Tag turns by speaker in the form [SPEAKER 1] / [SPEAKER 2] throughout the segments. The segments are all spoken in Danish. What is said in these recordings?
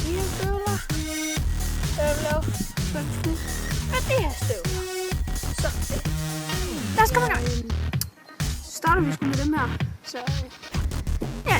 [SPEAKER 1] De her støvler. Jeg vil lave fundskud med de her støvler. Sådan det. Lad os komme i gang. Så starter vi sgu med dem her. Så ja.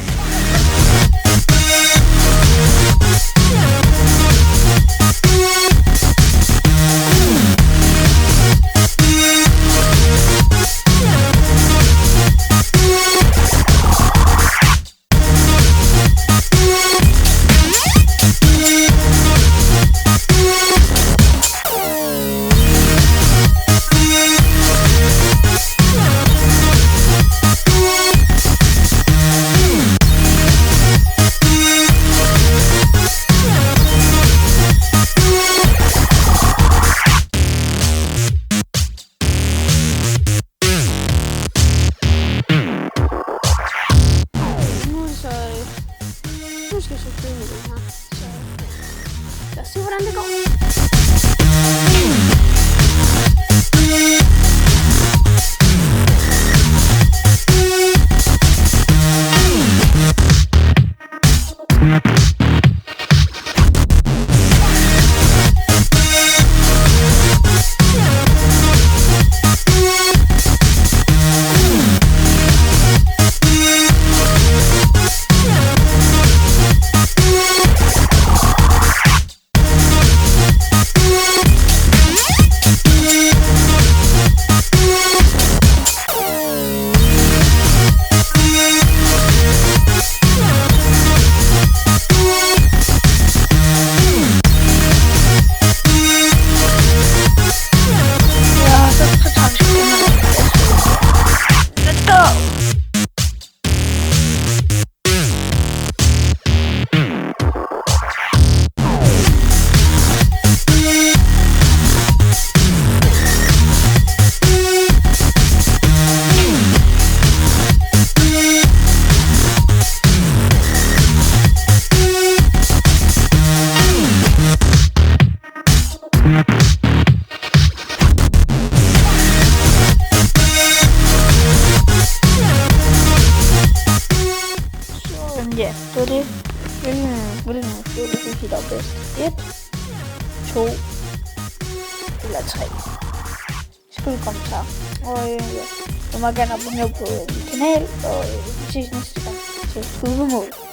[SPEAKER 1] Nu skal jeg så følge med det her, så lad os se hvordan det går. Ja, det var det. Hvilken støvle synes I der var bedst? 1, 2 eller 3? Skriv i kommentarer. Og ja, du må gerne abonnere på min kanal, og vi ses næste gang til Skud på mål.